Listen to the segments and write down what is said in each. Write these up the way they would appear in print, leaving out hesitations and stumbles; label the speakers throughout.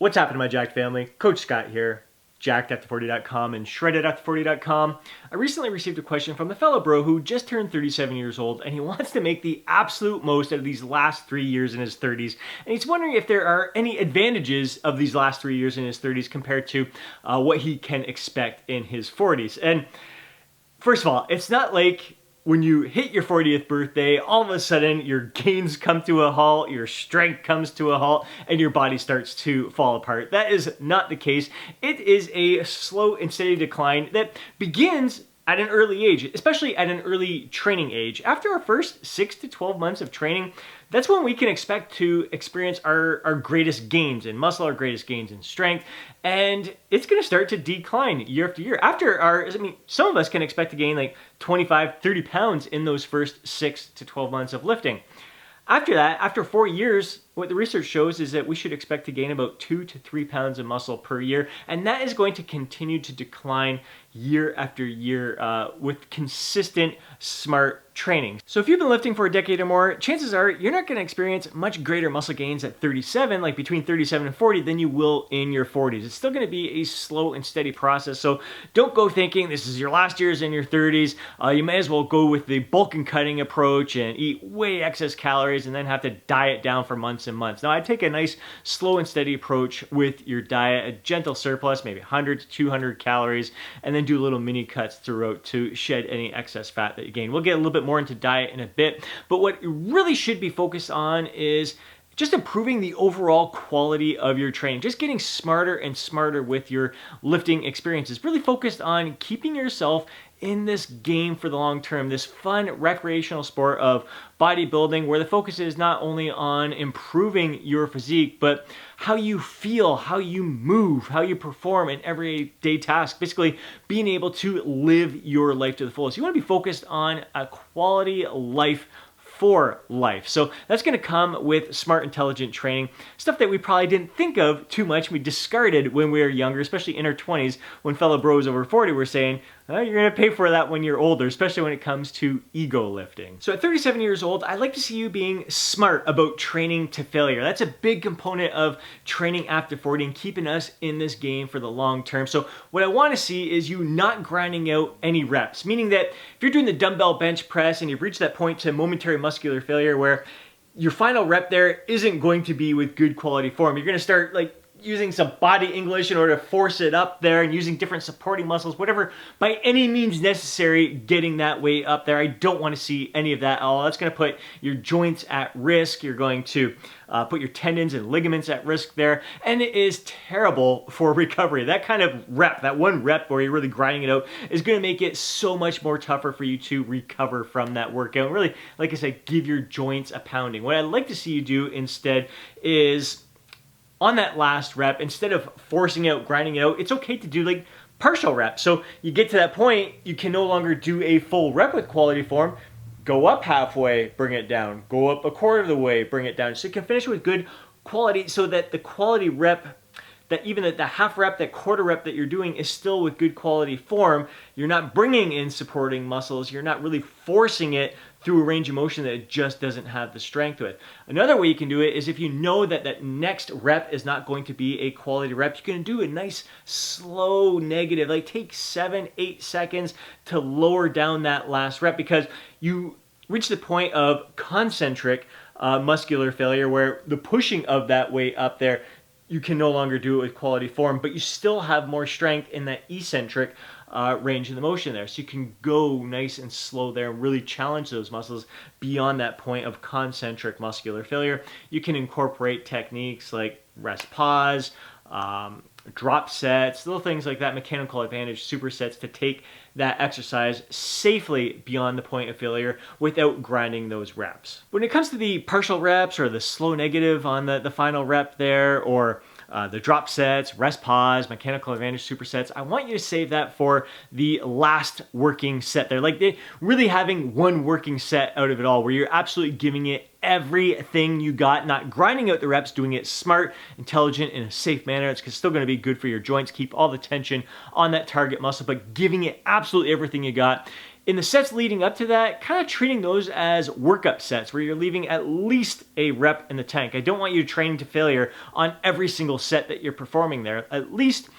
Speaker 1: What's happening, my Jacked family? Coach Scott here, jackedafter40.com and shreddedafter40.com. I recently received a question from a fellow bro who just turned 37 years old, and he wants to make the absolute most out of these last 3 years in his 30s. And he's wondering if there are any advantages of these last 3 years in his 30s compared to what he can expect in his 40s. And first of all, it's not like when you hit your 40th birthday, all of a sudden your gains come to a halt, your strength comes to a halt, and your body starts to fall apart. That is not the case. It is a slow and steady decline that begins at an early age, especially at an early training age. After our first 6 to 12 months of training, that's when we can expect to experience our greatest gains in muscle, our greatest gains in strength, and it's going to start to decline year after year. Some of us can expect to gain like 25, 30 pounds in those first 6 to 12 months of lifting. After that, after 4 years, what the research shows is that we should expect to gain about 2 to 3 pounds of muscle per year, and that is going to continue to decline year after year with consistent, smart training. So if you've been lifting for a decade or more, chances are you're not going to experience much greater muscle gains at 37, like between 37 and 40, than you will in your 40s. It's still going to be a slow and steady process, so don't go thinking this is your last years in your 30s. You may as well go with the bulk and cutting approach and eat way excess calories and then have to diet down for months and months. Now, I take a nice slow and steady approach with your diet, a gentle surplus, maybe 100 to 200 calories, and then do little mini cuts throughout to shed any excess fat that you gain. We'll get a little bit more into diet in a bit, but what you really should be focused on is just improving the overall quality of your training, just getting smarter and smarter with your lifting experiences, really focused on keeping yourself in this game for the long term, this fun recreational sport of bodybuilding where the focus is not only on improving your physique, but how you feel, how you move, how you perform in everyday tasks, basically being able to live your life to the fullest. You want to be focused on a quality life for life. So that's going to come with smart, intelligent training, stuff that we probably didn't think of too much. We discarded when we were younger, especially in our 20s, when fellow bros over 40 were saying, you're going to pay for that when you're older, especially when it comes to ego lifting. So at 37 years old, I'd like to see you being smart about training to failure. That's a big component of training after 40 and keeping us in this game for the long term. So what I want to see is you not grinding out any reps, meaning that if you're doing the dumbbell bench press and you've reached that point to momentary muscular failure where your final rep there isn't going to be with good quality form, you're going to start using some body English in order to force it up there and using different supporting muscles, whatever, by any means necessary, getting that weight up there. I don't want to see any of that at all. That's going to put your joints at risk. You're going to put your tendons and ligaments at risk there, and it is terrible for recovery. That kind of rep, that one rep where you're really grinding it out, is going to make it so much more tougher for you to recover from that workout. And really, like I said, give your joints a pounding. What I'd like to see you do instead is, on that last rep, instead of forcing out, grinding it out, it's okay to do partial reps. So you get to that point, you can no longer do a full rep with quality form. Go up halfway, bring it down. Go up a quarter of the way, bring it down. So you can finish with good quality so that the quality rep, that even the half rep, that quarter rep that you're doing is still with good quality form. You're not bringing in supporting muscles. You're not really forcing it through a range of motion that it just doesn't have the strength to it. Another way you can do it is if you know that that next rep is not going to be a quality rep, you can do a nice slow negative, take 7-8 seconds to lower down that last rep, because you reach the point of concentric muscular failure where the pushing of that weight up there, you can no longer do it with quality form, but you still have more strength in that eccentric range of the motion there. So you can go nice and slow there and really challenge those muscles beyond that point of concentric muscular failure. You can incorporate techniques like rest pause, drop sets, little things like that, mechanical advantage supersets to take that exercise safely beyond the point of failure without grinding those reps. When it comes to the partial reps or the slow negative on the final rep there, or the drop sets, rest pause, mechanical advantage supersets, I want you to save that for the last working set there. Really having one working set out of it all, where you're absolutely giving it everything you got, not grinding out the reps, doing it smart, intelligent, in a safe manner. It's still going to be good for your joints, keep all the tension on that target muscle, but giving it absolutely everything you got In the sets leading up to that, kind of treating those as workup sets where you're leaving at least a rep in the tank. I don't want you training to failure on every single set that you're performing there. At least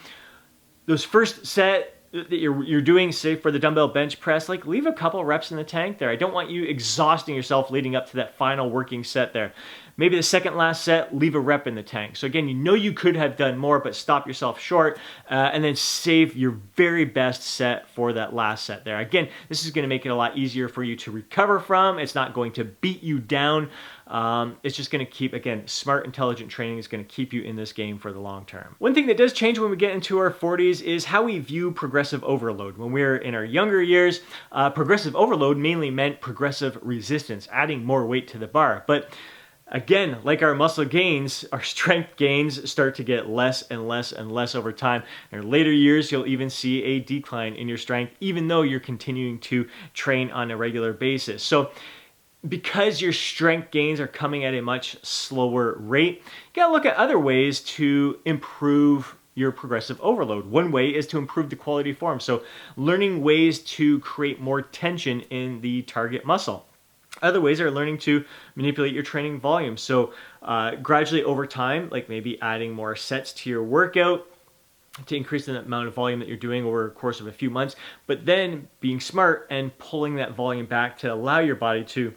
Speaker 1: those first set that you're doing, say for the dumbbell bench press, like leave a couple reps in the tank there. I don't want you exhausting yourself leading up to that final working set there. Maybe the second last set, leave a rep in the tank. So again, you know you could have done more, but stop yourself short and then save your very best set for that last set there. Again, this is going to make it a lot easier for you to recover from. It's not going to beat you down. It's just going to keep, again, smart, intelligent training is going to keep you in this game for the long term. One thing that does change when we get into our 40s is how we view progressive overload. When we're in our younger years, progressive overload mainly meant progressive resistance, adding more weight to the bar. But again, like our muscle gains, our strength gains start to get less and less and less over time. In later years, you'll even see a decline in your strength, even though you're continuing to train on a regular basis. So because your strength gains are coming at a much slower rate, you gotta look at other ways to improve your progressive overload. One way is to improve the quality of form. So learning ways to create more tension in the target muscle. Other ways are learning to manipulate your training volume. So gradually over time, like maybe adding more sets to your workout to increase the amount of volume that you're doing over the course of a few months, but then being smart and pulling that volume back to allow your body to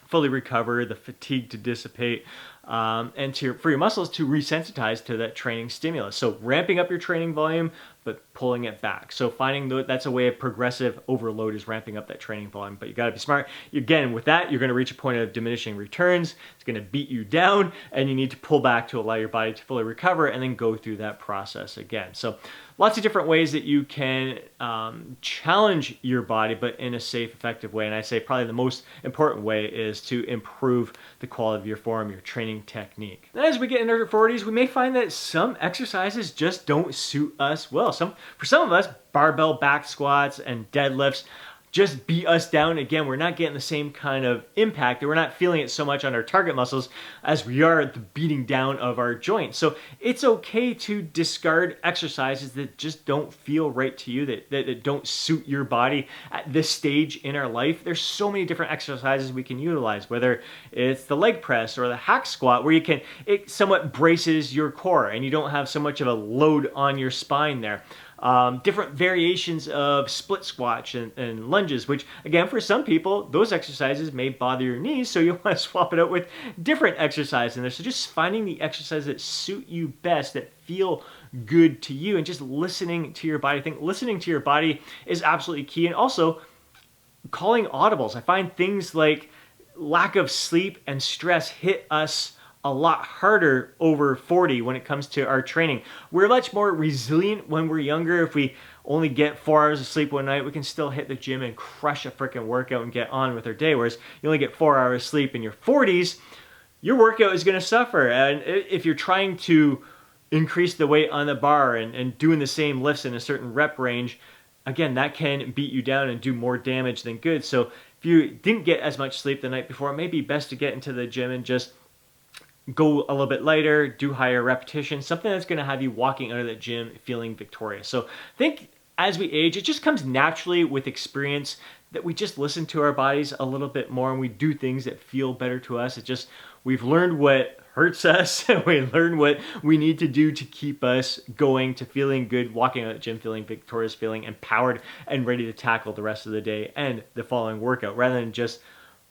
Speaker 1: fully recover, the fatigue to dissipate, and for your muscles to resensitize to that training stimulus. So ramping up your training volume, but pulling it back. So finding that's a way of progressive overload is ramping up that training volume, but you gotta be smart. Again, with that, you're gonna reach a point of diminishing returns. It's gonna beat you down and you need to pull back to allow your body to fully recover and then go through that process again. So lots of different ways that you can challenge your body, but in a safe, effective way. And I say probably the most important way is to improve the quality of your form, your training technique. And as we get into our 40s, we may find that some exercises just don't suit us well. For some of us, barbell back squats and deadlifts just beat us down. Again, we're not getting the same kind of impact, and we're not feeling it so much on our target muscles as we are the beating down of our joints. So it's okay to discard exercises that just don't feel right to you, that don't suit your body at this stage in our life. There's so many different exercises we can utilize, whether it's the leg press or the hack squat, where it somewhat braces your core and you don't have so much of a load on your spine there. Different variations of split squats and lunges, which again, for some people, those exercises may bother your knees, so you want to swap it out with different exercises in there. So just finding the exercises that suit you best, that feel good to you, and just listening to your body. I think listening to your body is absolutely key. And also calling audibles. I find things like lack of sleep and stress hit us a lot harder over 40 when it comes to our training. We're much more resilient when we're younger. If we only get 4 hours of sleep one night, we can still hit the gym and crush a freaking workout and get on with our day. Whereas you only get 4 hours sleep in your 40s, your workout is going to suffer. And if you're trying to increase the weight on the bar and doing the same lifts in a certain rep range, again, that can beat you down and do more damage than good. So if you didn't get as much sleep the night before, it may be best to get into the gym and just go a little bit lighter, do higher repetitions, something that's going to have you walking out of the gym feeling victorious. So I think as we age, it just comes naturally with experience that we just listen to our bodies a little bit more and we do things that feel better to us. We've learned what hurts us and we learn what we need to do to keep us going, to feeling good, walking out of the gym feeling victorious, feeling empowered and ready to tackle the rest of the day and the following workout, rather than just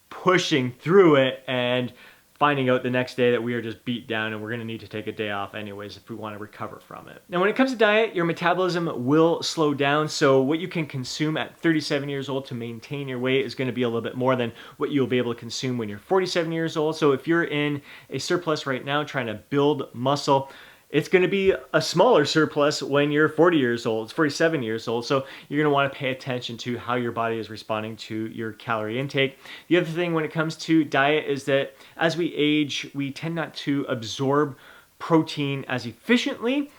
Speaker 1: pushing through it and finding out the next day that we are just beat down and we're going to need to take a day off anyways if we want to recover from it. Now, when it comes to diet, your metabolism will slow down. So what you can consume at 37 years old to maintain your weight is going to be a little bit more than what you'll be able to consume when you're 47 years old. So if you're in a surplus right now trying to build muscle, it's going to be a smaller surplus when you're 40 years old, it's 47 years old. So you're going to want to pay attention to how your body is responding to your calorie intake. The other thing when it comes to diet is that as we age, we tend not to absorb protein as efficiently.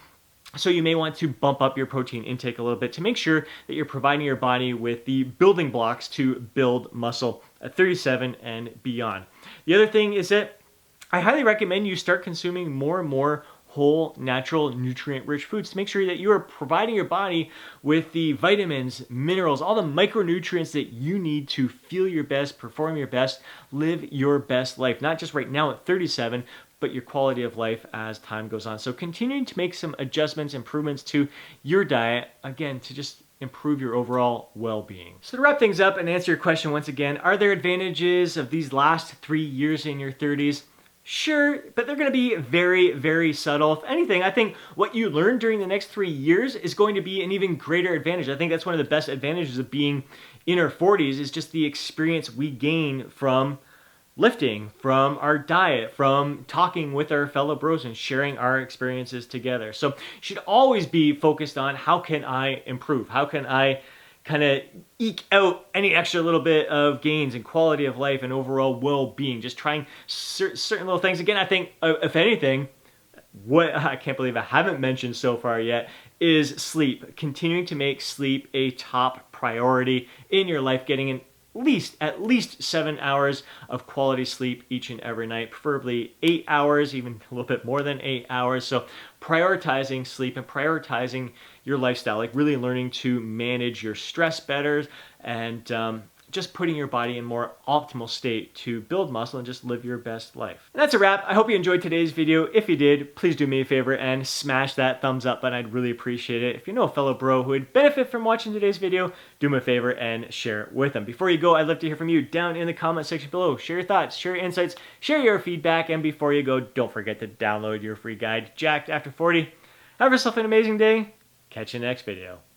Speaker 1: So you may want to bump up your protein intake a little bit to make sure that you're providing your body with the building blocks to build muscle at 37 and beyond. The other thing is that I highly recommend you start consuming more and more whole, natural, nutrient-rich foods to make sure that you are providing your body with the vitamins, minerals, all the micronutrients that you need to feel your best, perform your best, live your best life. Not just right now at 37, but your quality of life as time goes on. So continuing to make some adjustments, improvements to your diet, again, to just improve your overall well-being. So to wrap things up and answer your question once again, are there advantages of these last 3 years in your 30s? Sure, but they're going to be very, very subtle. If anything, I think what you learn during the next 3 years is going to be an even greater advantage. I think that's one of the best advantages of being in our 40s is just the experience we gain from lifting, from our diet, from talking with our fellow bros and sharing our experiences together. So you should always be focused on how can I improve? How can I kind of eke out any extra little bit of gains and quality of life and overall well-being? Just trying certain little things. Again, I think if anything, what I can't believe I haven't mentioned so far yet is sleep. Continuing to make sleep a top priority in your life, getting in at least 7 hours of quality sleep each and every night, preferably 8 hours, even a little bit more than 8 hours. So prioritizing sleep and prioritizing your lifestyle, like really learning to manage your stress better and just putting your body in more optimal state to build muscle and just live your best life. And that's a wrap. I hope you enjoyed today's video. If you did, please do me a favor and smash that thumbs up button. I'd really appreciate it. If you know a fellow bro who would benefit from watching today's video, do me a favor and share it with them. Before you go, I'd love to hear from you down in the comment section below. Share your thoughts, share your insights, share your feedback, and before you go, don't forget to download your free guide, Jacked After 40. Have yourself an amazing day. Catch you in the next video.